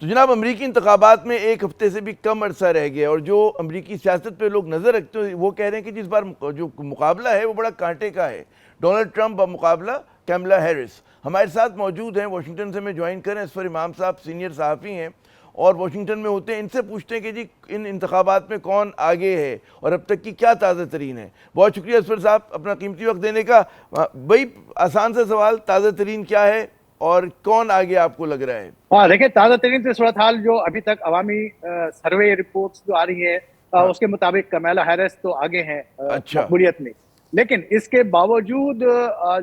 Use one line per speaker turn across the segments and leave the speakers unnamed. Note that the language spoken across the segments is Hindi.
तो जनाब, अमरीकी इंतखाबात में एक हफ्ते से भी कम अरसा रह गया और जो अमरीकी सियासत पे लोग नज़र रखते हैं वो कह रहे हैं कि जिस बार जो मुकाबला है वो बड़ा कांटे का है। डोनाल्ड ट्रंप का मुकाबला कैमला हैरिस। हमारे साथ मौजूद हैं, वाशिंगटन से हमें ज्वाइन करें, इसफर इमाम साहब सीनियर सहाफ़ी हैं और वाशिंगटन में होते हैं। इनसे पूछते हैं कि जी इन इंतखाबात में कौन आगे है और अब तक की क्या ताज़ा तरीन है। बहुत शुक्रिया असफर साहब अपना कीमती वक्त देने का। भाई, आसान सा सवाल, ताज़ा तरीन क्या है और कौन आगे आपको लग रहा है?
हाँ, देखिए, ताज़ा तरीन सूरत हाल जो अभी तक अवामी सर्वे रिपोर्ट्स जो आ रही है,
हाँ।
उसके मुताबिक कमला हैरिस तो आगे हैं
अच्छा।
मकबूलियत में। लेकिन इसके बावजूद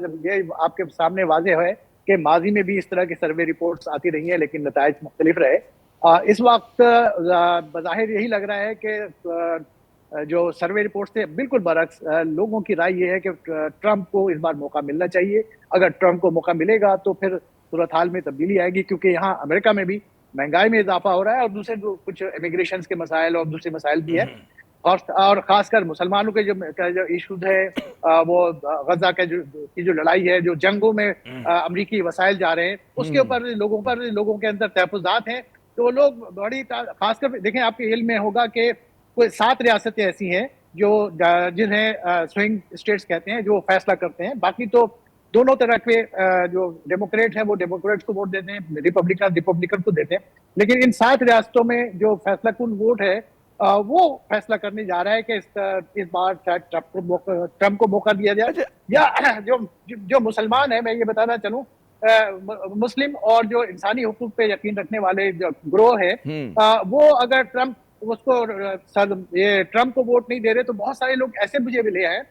जब ये आपके सामने वाज़ेह है कि माजी में भी इस तरह की सर्वे रिपोर्ट्स आती रही हैं लेकिन नताइज मुख्तलिफ रहे। इस वक्त बज़ाहिर यही लग रहा है कि जो सर्वे रिपोर्ट्स थे बिल्कुल बरक्स, लोगों की राय ये है कि ट्रंप को इस बार मौका मिलना चाहिए। अगर ट्रंप को मौका मिलेगा तो फिर सूरत हाल में तब्दीली आएगी, क्योंकि यहाँ अमेरिका में भी महंगाई में इजाफा हो रहा है और दूसरे जो कुछ इमिग्रेशन के मसाइल और दूसरे मसाइल भी है। और खासकर मुसलमानों के जो इशूज है, वो गजा के जो लड़ाई है, जो जंगों में अमरीकी वसाइल जा रहे हैं, उसके ऊपर लोगों के अंदर तहफुजात हैं। तो वो लोग बड़ी खासकर देखें, आपके इल्म में होगा कि कोई 7 रियासतें ऐसी हैं जो जिन्हें स्विंग स्टेट्स कहते हैं, जो फैसला करते हैं। बाकी तो दोनों तरह के जो डेमोक्रेट हैं वो डेमोक्रेट्स को वोट देते हैं, रिपब्लिकन को देते हैं। लेकिन इन 7 रियासतों में जो फैसला कुन वोट है, वो फैसला करने जा रहा है कि इस बार शायद ट्रंप को मौका दिया जाए
अच्छा।
या जो मुसलमान है, मैं ये बताना चलूं, मुस्लिम और जो इंसानी हुकूक पे यकीन रखने वाले जो ग्रोह है, वो अगर ट्रंप को वोट नहीं दे रहे तो बहुत सारे लोग ऐसे मुझे मिले हैं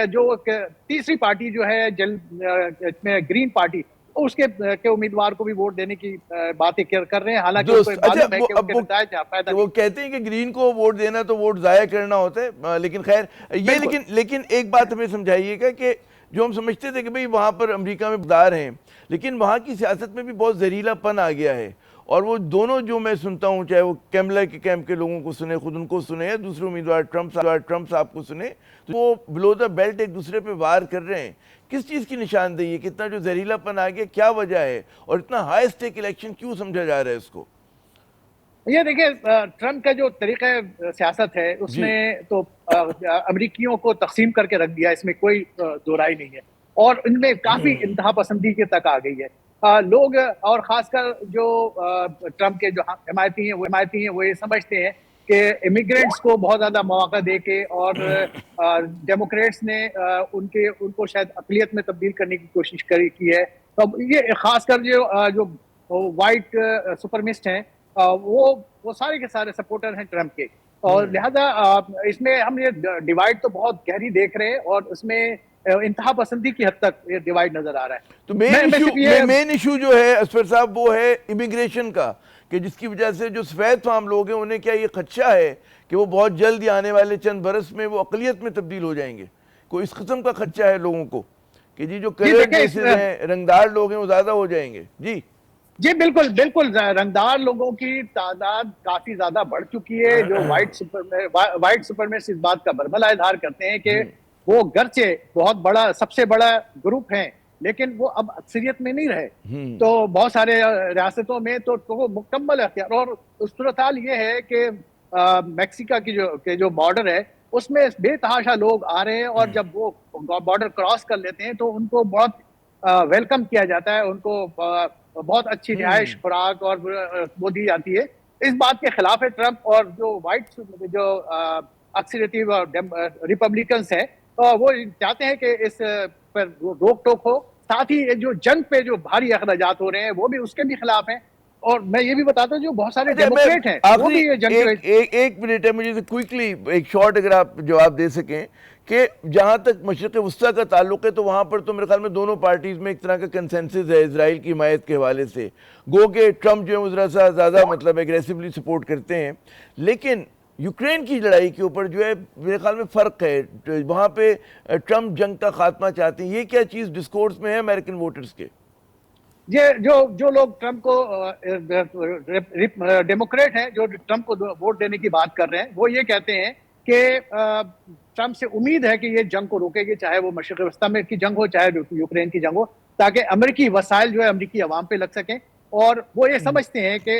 जो तीसरी पार्टी जो है इसमें ग्रीन पार्टी, उसके के उम्मीदवार को भी वोट देने की बातें कर रहे हैं। हालांकि उनको मालूम है कि उनके नतायज फायदा
वो कहते हैं कि ग्रीन को वोट देना तो वोट जाया करना होता है, लेकिन खैर ये, लेकिन एक बात हमें समझाइएगा कि जो हम समझते थे कि भाई वहाँ पर अमेरिका में इक़्तिदार हैं, लेकिन वहाँ की सियासत में भी बहुत जहरीलापन आ गया है। और वो दोनों जो मैं सुनता हूँ, चाहे वो कैमला के कैंप के लोगों को सुने, खुद उनको सुने, या दूसरे उम्मीदवार ट्रंप साहब को सुने, तो वो बिलो द बेल्ट एक दूसरे पे वार कर रहे हैं। किस चीज़ की निशानदेही है? कितना जो जहरीलापन आ गया, क्या वजह है और इतना हाई स्टेक इलेक्शन क्यों समझा जा रहा है इसको?
ये देखिए, ट्रंप का जो तरीका सियासत है उसमें तो अमरीकियों को तकसीम करके रख दिया, इसमें कोई दो राय नहीं है। और इनमें काफी इंतहा पसंदी के तक आ गई है। लोग और खासकर जो ट्रंप के जो हिमायती हैं वो ये समझते हैं कि इमिग्रेंट्स को बहुत ज्यादा मौका दे के और डेमोक्रेट्स ने उनको शायद अकलियत में तब्दील करने की कोशिश की है। तो ये खासकर जो वाइट सुपरमिस्ट हैं, वो सारे के सारे सपोर्टर हैं ट्रंप के। और लिहाजा इसमें हम ये डिवाइड तो बहुत गहरी देख रहे हैं और उसमें इंतहा पसंदी की हद तक ये डिवाइड नजर आ रहा है।
तो मेन इशू जो है असफर साहब, वो है इमिग्रेशन का, कि जिसकी वजह से जो सफ़ेद फाम लोग हैं उन्हें क्या ये खदशा है कि वो बहुत जल्द ही आने वाले चंद बरस में वो अकलियत में तब्दील हो जाएंगे? कोई इस किस्म का खदशा है लोगों को कि जी जो कलर बेसिस हैं, रंगदार लोग हैं, वो ज़्यादा हो जाएंगे?
जी बिल्कुल बिल्कुल, रंगदार लोगों की तादाद काफी ज्यादा बढ़ चुकी है। जो वाइट सुपरमेसिस्ट इस बात का बरमला इजहार करते हैं कि वो गरचे बहुत बड़ा, सबसे बड़ा ग्रुप है, लेकिन वो अब अक्सरियत में नहीं रहे। तो बहुत सारे रियासतों में तो वो मुकम्मल अख्तियार। और सूरत हाल ये है कि मैक्सिका की जो बॉर्डर है उसमें बेतहाशा लोग आ रहे हैं और जब वो बॉर्डर क्रॉस कर लेते हैं तो उनको बहुत वेलकम किया जाता है, उनको बहुत अच्छी रिहाइश, खुराक और वो दी जाती है। इस बात के खिलाफ है ट्रंप। और जो जो अक्सरियती रिपब्लिकन्स हैं, वो चाहते हैं कि इस पर रोक टोक हो। साथ ही जो जंग पे जो भारी अखराजात हो रहे हैं वो भी उसके भी खिलाफ हैं। और मैं ये भी बताता हूँ जो बहुत सारे डेमोक्रेट हैं वो भी ये जंग
एक मिनट है, मुझे क्विकली एक शॉर्ट अगर आप जवाब दे सकें कि जहाँ तक मशरिक़ वस्ता का ताल्लुक है तो वहाँ पर तो मेरे ख्याल में दोनों पार्टीज़ में एक तरह का कंसेंसस है इसराइल की हिमायत के हवाले से। गो के ट्रंप जो है वो ज़रा सा ज़्यादा मतलब एग्रेसिवली सपोर्ट करते हैं, लेकिन यूक्रेन की लड़ाई के ऊपर जो है मेरे ख्याल में फ़र्क है। वहाँ पे ट्रंप जंग का खात्मा चाहते हैं। ये क्या चीज़ डिस्कोर्स में है अमेरिकन वोटर्स के?
ये जो लोग ट्रंप को डेमोक्रेट हैं जो ट्रंप को वोट देने की बात कर रहे हैं, वो ये कहते हैं कि ट्रंप से उम्मीद है कि ये जंग को रोकेगी, चाहे वो मशरिक़ वस्ता में की जंग हो चाहे यूक्रेन की जंग हो, ताकि अमेरिकी वसाइल जो है अमेरिकी अवाम पे लग सकें। और वो ये समझते हैं कि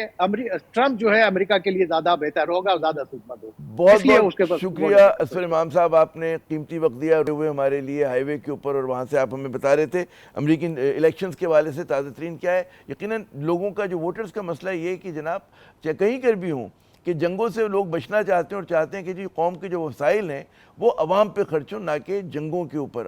ट्रम्प जो है अमेरिका के लिए ज्यादा बेहतर होगा और ज्यादा सूझबूझ होगा,
बहुत
इसलिए
बहुत
उसके पास
शुक्रिया असफर इमाम साहब, आपने कीमती वक्त दिया हुए हमारे लिए हाईवे के ऊपर, और वहाँ से आप हमें बता रहे थे अमेरिकी इलेक्शंस के हवाले से ताज़ा तरीन क्या है। यकीनन लोगों का जो वोटर्स का मसला ये है कि जनाब चाहे कहीं कर भी हों कि जंगों से लोग बचना चाहते हैं और चाहते हैं कि जी कौम के जो वसाइल हैं वो अवाम पे खर्च हो, ना कि जंगों के ऊपर।